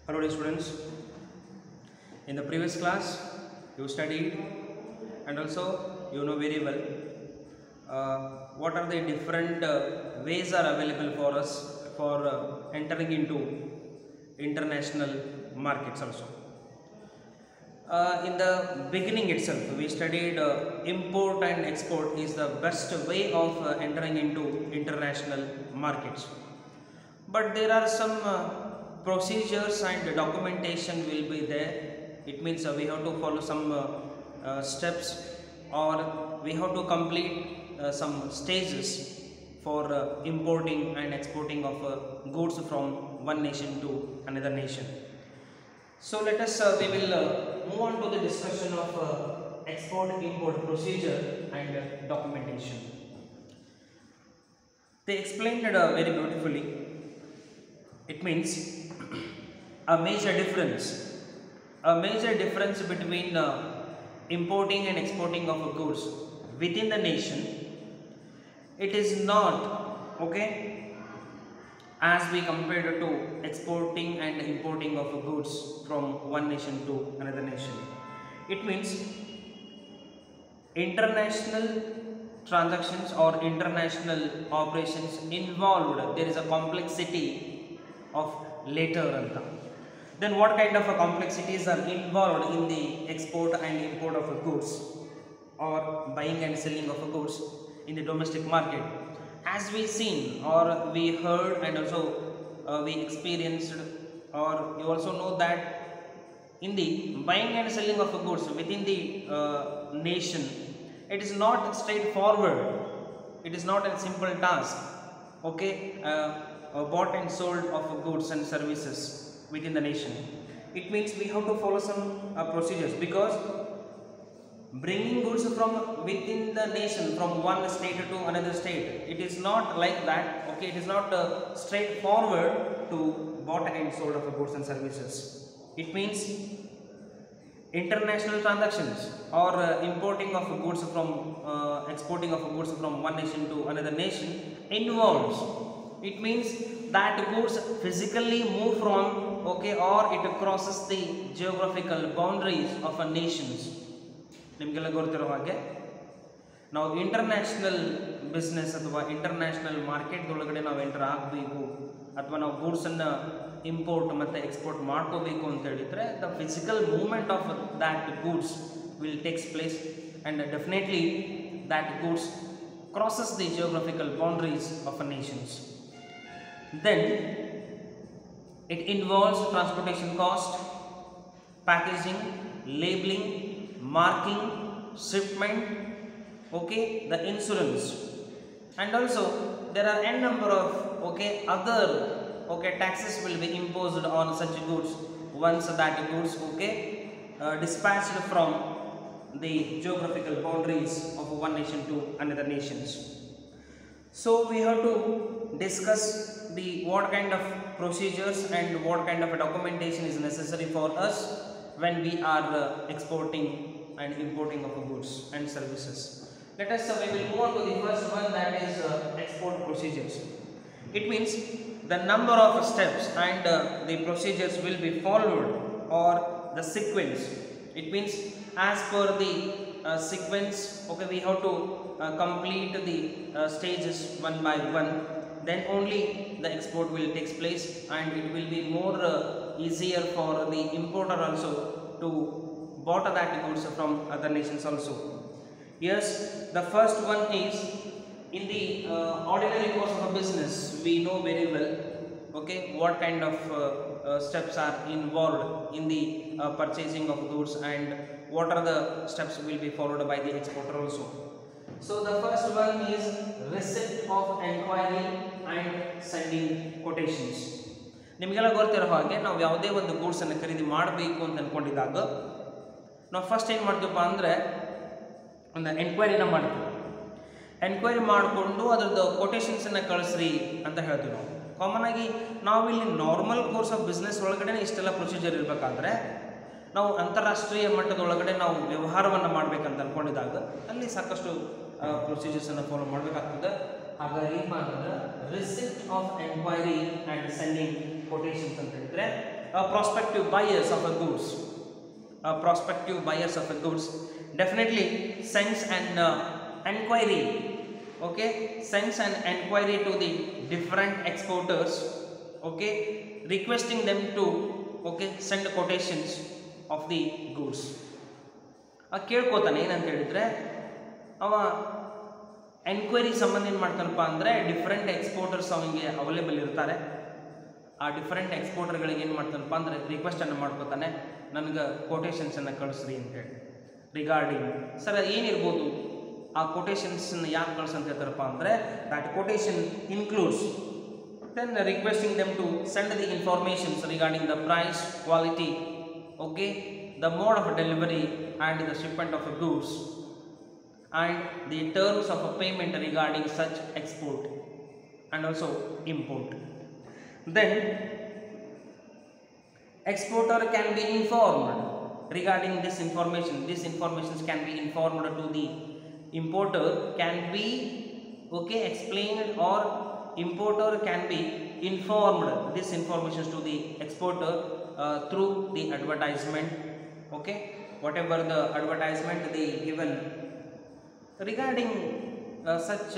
Hello dear students, in the previous class you studied and also you know very well what are the different ways are available for us for entering into international markets also. In the beginning itself we studied import and export is the best way of entering into international markets, but there are some procedures and documentation will be there. It means we have to follow some steps, or we have to complete some stages for importing and exporting of goods from one nation to another nation. So let us we will move on to the discussion of export import procedure and documentation. They explained it very beautifully. It means a major difference between importing and exporting of goods within the nation. It is not okay as we compared to exporting and importing of goods from one nation to another nation. It means international transactions or international operations involved, there is a complexity of later. Then what kind of complexities are involved in the export and import of goods or buying and selling of goods in the domestic market? As we seen or we heard and also we experienced, or you also know that in the buying and selling of goods within the nation, it is not straightforward. It is not a simple task. Okay, bought and sold of goods and services within the nation. It means we have to follow some procedures, because bringing goods from within the nation from one state to another state, it is not like that. Okay, it is not straightforward to bought and sold of goods and services. It means international transactions or importing of goods from exporting of goods from one nation to another nation involves. It means that goods physically move from, okay, or it crosses the geographical boundaries of a nations. ನಿಮಗೆಲ್ಲ ಗೊತ್ತಿರೋ ಹಾಗೆ ನಾವು international business ಅಥವಾ international market ಒಳಗಡೆ ನಾವು enter ಆಗಬೇಕು ಅಥವಾ ನಾವು ಗೂಡ್ಸನ್ನು ಇಂಪೋರ್ಟ್ ಮತ್ತು ಎಕ್ಸ್ಪೋರ್ಟ್ ಮಾಡ್ಕೋಬೇಕು ಅಂತ ಹೇಳಿದರೆ the physical movement of that goods will takes place and definitely that goods crosses the geographical boundaries of a nations. Then it involves transportation cost, packaging, labeling, marking, shipment, okay, the insurance, and also there are n number of other taxes will be imposed on such goods once that goods dispatched from the geographical boundaries of one nation to another nations. So we have to discuss the what kind of procedures and what kind of documentation is necessary for us when we are exporting and importing of goods and services. Let us we will move on to the first one, that is export procedures. It means the number of steps and the procedures will be followed, or the sequence. It means as per the sequence, we have to complete the stages one by one, then only the export will take place, and it will be more easier for the importer also to bought that goods from other nations also. Yes, the first one is in the ordinary course of a business. We know very well what kind of steps are involved in the purchasing of goods, and what are the steps will be followed by the exporter also. So the first one is receipt of enquiry and sending quotations. ನಿಮಗೆಲ್ಲ ಗೊತ್ತಿರೋ ಹಾಗೆ ನಾವು ಯಾವುದೇ ಒಂದು ಗೂಡ್ಸನ್ನು ಖರೀದಿ ಮಾಡಬೇಕು ಅಂತ ಅಂದ್ಕೊಂಡಿದ್ದಾಗ ನಾವು ಫಸ್ಟ್ ಏನು ಮಾಡ್ತೀವಪ್ಪ ಅಂದರೆ ಒಂದು ಎನ್ಕ್ವೈರಿನ ಮಾಡ್ತೀವಿ. ಎನ್ಕ್ವೈರಿ ಮಾಡಿಕೊಂಡು ಅದ್ರದ್ದು ಕೊಟೇಶನ್ಸನ್ನು ಕಳಿಸ್ರಿ ಅಂತ ಹೇಳ್ತೀವಿ. ನಾವು ಕಾಮನ್ ಆಗಿ ನಾವಿಲ್ಲಿ ನಾರ್ಮಲ್ ಕೋರ್ಸ್ ಆಫ್ ಬಿಸ್ನೆಸ್ ಒಳಗಡೆ ಇಷ್ಟೆಲ್ಲ ಪ್ರೊಸೀಜರ್ ಇರಬೇಕಾದ್ರೆ, ನಾವು ಅಂತಾರಾಷ್ಟ್ರೀಯ ಮಟ್ಟದೊಳಗಡೆ ನಾವು ವ್ಯವಹಾರವನ್ನು ಮಾಡಬೇಕಂತ ಅಂದ್ಕೊಂಡಿದ್ದಾಗ ಅಲ್ಲಿ ಸಾಕಷ್ಟು ಪ್ರೊಸೀಜರ್ಸನ್ನು ಫಾಲೋ ಮಾಡಬೇಕಾಗ್ತದೆ. ಹಾಗಾಗಿ ಏನು ಮಾಡಿದ್ರೆ receipt of enquiry and sending quotations ಅಂತ ಹೇಳಿದರೆ prospective buyers of a goods, prospective buyers of a goods definitely sends an enquiry, okay, sends an enquiry to the different exporters, okay, requesting them to, okay, send quotations of the goods. ಕೇಳ್ಕೋತಾನೆ ಏನಂತ ಹೇಳಿದ್ರೆ ಅವ enquiry ಸಂಬಂಧ ಏನು ಮಾಡ್ತಾನಪ್ಪ ಅಂದರೆ different exporters ಅವನಿಗೆ available ಇರ್ತಾರೆ. ಆ different ಎಕ್ಸ್ಪೋರ್ಟರ್ಗಳಿಗೆ ಏನು ಮಾಡ್ತಾನಪ್ಪ ಅಂದರೆ ರಿಕ್ವೆಸ್ಟನ್ನು ಮಾಡ್ಕೋತಾನೆ, ನನಗೆ ಕೊಟೇಶನ್ಸನ್ನು ಕಳಿಸ್ರಿ ಅಂತೇಳಿ ರಿಗಾರ್ಡಿಂಗ್. ಸರ್ ಏನಿರ್ಬೋದು ಆ ಕೊಟೇಶನ್ಸನ್ನು ಯಾಕೆ ಕಳ್ಸಂತ ಹೇಳ್ತಾರಪ್ಪ ಅಂದರೆ that quotation includes then requesting them to send the informations regarding the price, quality, okay, the mode of delivery and the shipment of goods, and the terms of payment regarding such export and also import. Then exporter can be informed regarding this information. This information can be informed to the importer, can be, okay, explained, or importer can be informed this information to the exporter through the advertisement, okay, whatever the advertisement they given regarding such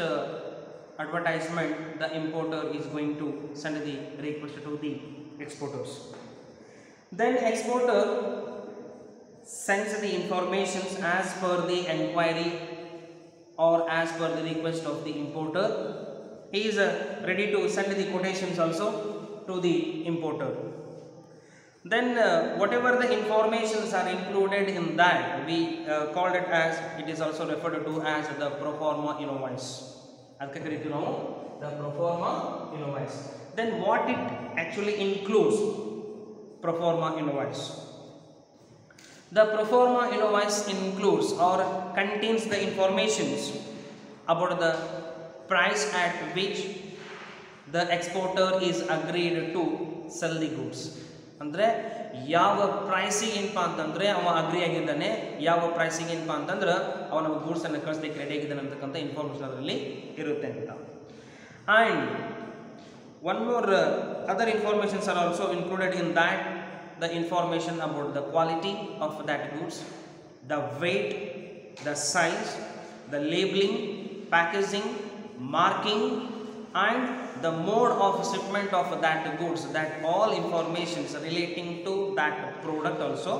advertisement, the importer is going to send the request to the exporters. Then exporter sends the informations as per the enquiry or as per the request of the importer. He is ready to send the quotations also to the importer. Then whatever the informations are included in that, we called it as, it is also referred to as the Proforma Invoice. ಅದಕ್ಕೆ ಕರೀತೀವಿ ನಾವು the Proforma Invoice. Then what it actually includes, Proforma Invoice. The Proforma Invoice includes or contains the informations about the price at which the exporter is agreed to sell the goods. ಅಂದರೆ ಯಾವ ಪ್ರೈಸಿಗೆ ಏನಪ್ಪ ಅಂತಂದರೆ ಅವ agri ಆಗಿದ್ದಾನೆ, ಯಾವ ಪ್ರೈಸಿಗೆ ಏನಪ್ಪ ಅಂತಂದ್ರೆ ಅವನ ಗೂಡ್ಸನ್ನು ಕಳಿಸ್ಲಿಕ್ಕೆ ರೆಡಿ ಆಗಿದ್ದಾನೆ ಅಂತಕ್ಕಂಥ ಇನ್ಫಾರ್ಮೇಷನ್ ಅದರಲ್ಲಿ ಇರುತ್ತೆ ಅಂತ. And one more other informations are also included in that, the information about the quality of that goods, the weight, the size, the labeling, packaging, marking, and the mode of shipment of that goods. That all informations relating to that product also,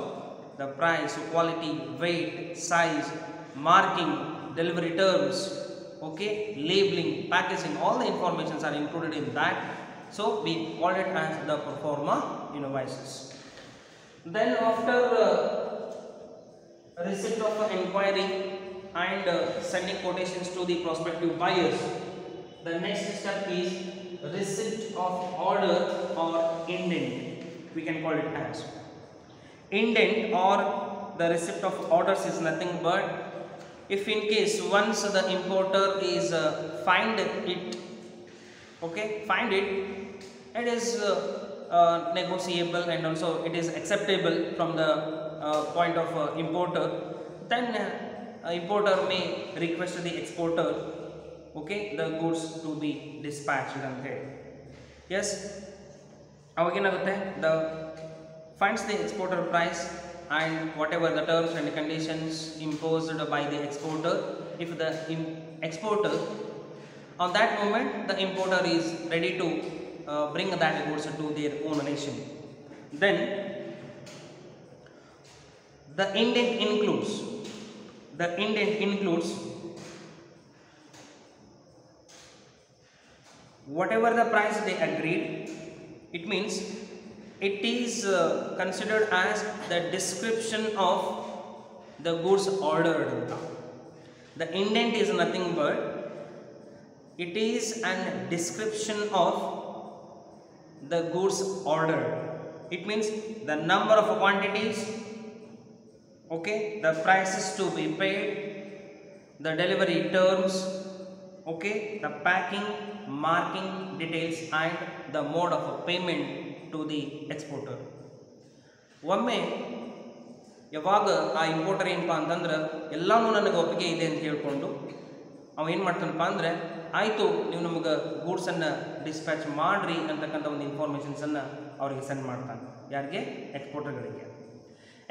the price, quality, weight, size, marking, delivery terms, okay, labeling, packaging, all the informations are included in that. So we call it as the Proforma Invoices. Then after receipt of inquiry and sending quotations to the prospective buyers, the next step is receipt of order or indent. We can call it as indent, or the receipt of orders is nothing but if in case once the importer is find it, okay, find it, it is negotiable and also it is acceptable from the point of importer, then importer may request the exporter, okay, the goods to be dispatched and paid. Yes, avaginagutte, the finds the exporter price and whatever the terms and conditions imposed by the exporter. If the exporter on that moment the importer is ready to bring that goods to their own nation, then the indent includes whatever the price they agreed. It means it is considered as the description of the goods ordered. The indent is nothing but it is an description of the goods ordered. It means the number of quantities, okay, the prices to be paid, the delivery terms, okay, the packing, marking details, and the mode of payment to the exporter. ಒಮ್ಮೆ ಯಾವಾಗ ಆ importer ಏನಪ್ಪ ಅಂತಂದ್ರೆ ಎಲ್ಲನೂ ನನಗೆ ಒಪ್ಪಿಗೆ ಇದೆ ಅಂತ ಹೇಳ್ಕೊಂಡು ಅವ ಏನು ಮಾಡ್ತಾನಪ್ಪ ಅಂದರೆ, ಆಯಿತು ನೀವು ನಮಗೆ ಗೂಡ್ಸನ್ನು ಡಿಸ್ಪ್ಯಾಚ್ ಮಾಡಿರಿ ಅಂತಕ್ಕಂಥ ಒಂದು ಇನ್ಫಾರ್ಮೇಷನ್ಸನ್ನು ಅವರಿಗೆ ಸೆಂಡ್ ಮಾಡ್ತಾನೆ. ಯಾರಿಗೆ? ಎಕ್ಸ್ಪೋರ್ಟರ್ಗಳಿಗೆ.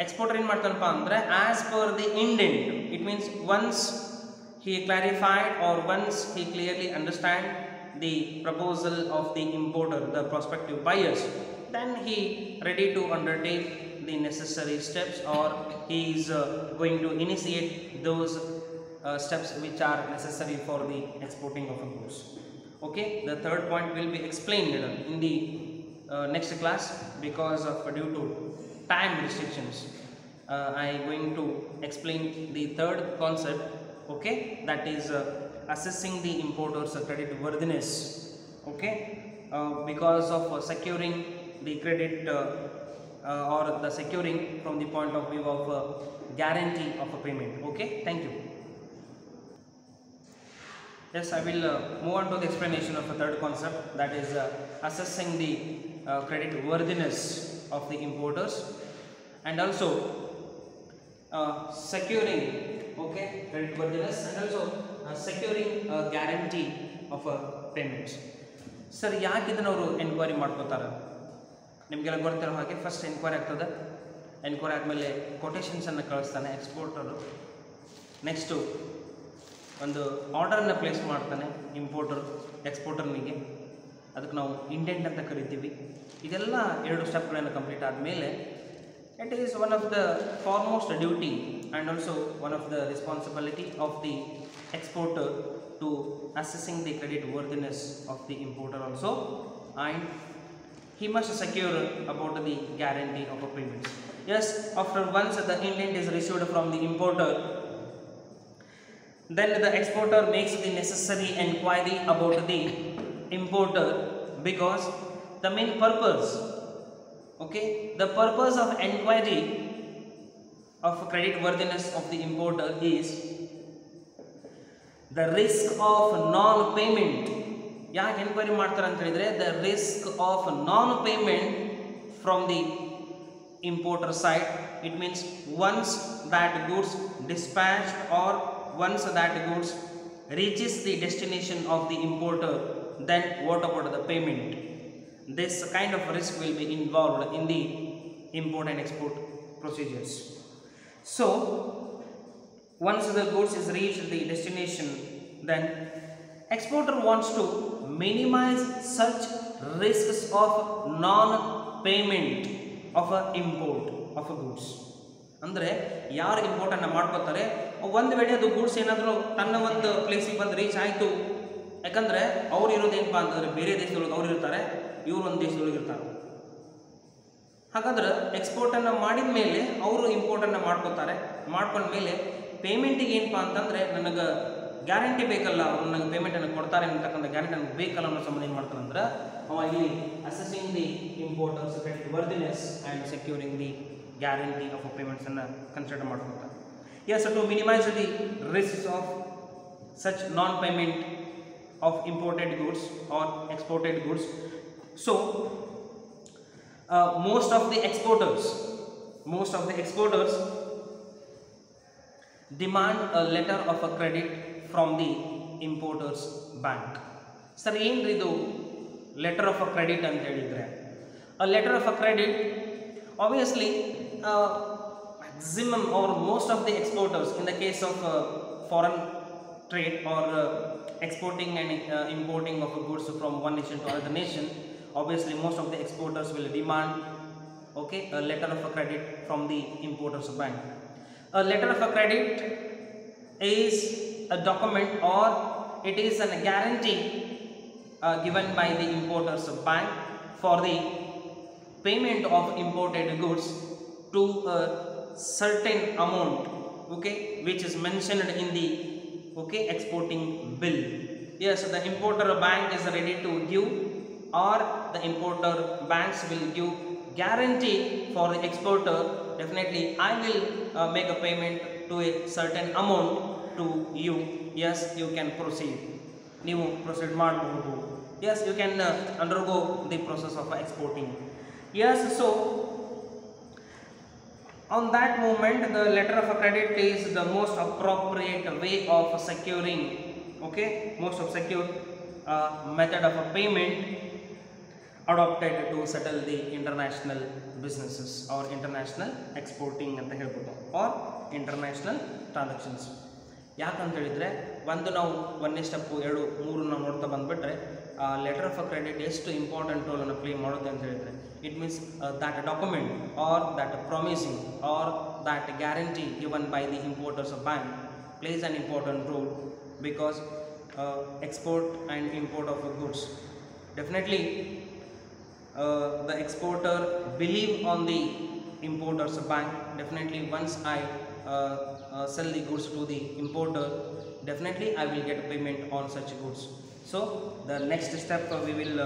ಎಕ್ಸ್ಪೋರ್ಟರ್ ಏನು ಮಾಡ್ತಾನಪ್ಪ ಅಂದರೆ as per the indent, it means once he clarified or once he clearly understand the proposal of the importer, the prospective buyers, then he ready to undertake the necessary steps, or he is going to initiate those steps which are necessary for the exporting of a goods. Okay, the third point will be explained in the next class because of due to time restrictions. I am going to explain the third concept. Okay, that is assessing the importer's credit worthiness. Okay, because of securing the credit or the securing from the point of view of guarantee of a payment. Okay, thank you. Yes, I will move on to the explanation of a third concept, that is assessing the credit worthiness of the importers, and also securing, okay, credit worthiness, and also securing a guarantee of a payments. Sir, ಯಾಕೆ ಇದನ್ನ ಅವರು enquiry ಮಾಡ್ಕೋತಾರೆ? ನಿಮಗೆಲ್ಲ ಗೊತ್ತಿರೋ ಹಾಗೆ first enquiry ಆಗ್ತದೆ. Enquiry ಆದಮೇಲೆ ಕೊಟೇಶನ್ಸನ್ನು ಕಳಿಸ್ತಾನೆ ಎಕ್ಸ್ಪೋರ್ಟರು. ನೆಕ್ಸ್ಟು ಒಂದು ಆರ್ಡರನ್ನು ಪ್ಲೇಸ್ ಮಾಡ್ತಾನೆ ಇಂಪೋರ್ಟರ್ ಎಕ್ಸ್ಪೋರ್ಟರ್ನಿಗೆ. ಅದಕ್ಕೆ ನಾವು ಇಂಡೆಂಟ್ ಅಂತ ಕರಿತೀವಿ. ಇದೆಲ್ಲ 2 ಸ್ಟೆಪ್ಗಳನ್ನು ಕಂಪ್ಲೀಟ್ ಆದಮೇಲೆ it is one of the foremost duty and also one of the responsibility of the exporter to assessing the credit worthiness of the importer also, and he must secure about the guarantee of a payment. Yes, after once the indent is received from the importer, then the exporter makes the necessary inquiry about the importer, because the main purpose, okay, the purpose of inquiry of credit worthiness of the importer is the risk of non-payment. ಯಾಕೆ enquiry ಮಾಡ್ತಾರೆ ಅಂತ ಹೇಳಿದ್ರೆ, the risk of non-payment from the importer side. It means once that goods dispatched or once that goods reaches the destination of the importer, then what about the payment? This kind of risk will be involved in the import and export procedures. So once the goods is reached the destination, then exporter wants to minimize such risks of non-payment of a import of a goods. ಅಂದರೆ ಯಾರು ಇಂಪೋರ್ಟನ್ನು ಮಾಡ್ಕೋತಾರೆ, ಒಂದು ವೇಳೆ ಅದು goods ಏನಾದರೂ ತನ್ನ ಒಂದು ಪ್ಲೇಸಿಗೆ ಬಂದು ರೀಚ್ ಆಯಿತು, ಯಾಕಂದರೆ ಅವ್ರು ಇರೋದೇನಪ್ಪ ಅಂತಂದರೆ ಬೇರೆ ದೇಶದೊಳಗೆ ಅವ್ರು ಇರ್ತಾರೆ, ಇವರು ಒಂದು ದೇಶದೊಳಗೆ ಇರ್ತಾರೆ. ಹಾಗಾದ್ರೆ ಎಕ್ಸ್ಪೋರ್ಟನ್ನು ಮಾಡಿದ ಮೇಲೆ ಅವರು ಇಂಪೋರ್ಟನ್ನು ಮಾಡ್ಕೋತಾರೆ. ಮಾಡ್ಕೊಂಡ್ಮೇಲೆ ಪೇಮೆಂಟಿಗೆ ಏನಪ್ಪ ಅಂತಂದರೆ ನನಗೆ ಗ್ಯಾರಂಟಿ ಬೇಕಲ್ಲ, ಅವ್ರು ನನಗೆ ಪೇಮೆಂಟನ್ನು ಕೊಡ್ತಾರೆ ಅಂತಕ್ಕಂಥ ಗ್ಯಾರಂಟಿ ನನಗೆ ಬೇಕಲ್ಲ ಅನ್ನೋ ಸಂಬಂಧ ಏನು ಮಾಡ್ತಾರೆ ಅಂದ್ರೆ ಅವ ಇಲ್ಲಿ assessing the importer's creditworthiness and securing the guarantee of ಪೇಮೆಂಟ್ಸನ್ನು ಕನ್ಸಿಡರ್ ಮಾಡ್ಕೊತಾರೆ. Yes, to minimise the risks of such non payment of imported goods or exported goods. So most of the exporters demand a letter of a credit from the importer's bank. Sir, ಏನ್ರಿ ಇದು letter of a credit ಅಂತ ಹೇಳಿದ್ರೆ? a letter of a credit, obviously maximum or most of the exporters in the case of foreign trade or exporting and importing of goods from one nation to another nation, obviously most of the exporters will demand, okay, a letter of a credit from the importer's bank. A letter of a credit is a document or it is a guarantee given by the importer's bank for the payment of imported goods to a certain amount, okay, which is mentioned in the exporting bill. Yes, the importer bank is ready to give, or the importer banks will give guarantee for the exporter. Definitely I will make a payment to a certain amount to you. Yes, you can proceed. ನೀವು proceed ಮಾಡಬಹುದು. Yes, you can undergo the process of exporting. Yes, so on that moment the letter of credit is the most appropriate way of securing, okay, most of secure method of a payment adopted to settle the international businesses or international exporting ಅಂತ ಹೇಳ್ಬೋದು or international transactions. ಯಾಕಂತ ಹೇಳಿದರೆ ಒಂದು ನಾವು ಒಂದನೇ step 2 3 ನಾವು ನೋಡ್ತಾ ಬಂದುಬಿಟ್ರೆ ಲೆಟರ್ ಆಫ್ ಕ್ರೆಡಿಟ್ ಎಷ್ಟು ಇಂಪಾರ್ಟೆಂಟ್ ರೋಲನ್ನು ಪ್ಲೇ ಮಾಡುತ್ತೆ ಅಂತ ಹೇಳಿದರೆ it means that document or that promising or that guarantee given by the importers of bank plays an important role because export and import of goods definitely the exporter believe on the importers bank. Definitely once I sell the goods to the importer, definitely I will get payment on such goods. So the next step we will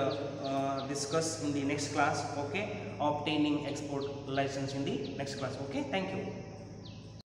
discuss in the next class. Okay, obtaining export license in the next class. Okay, thank you.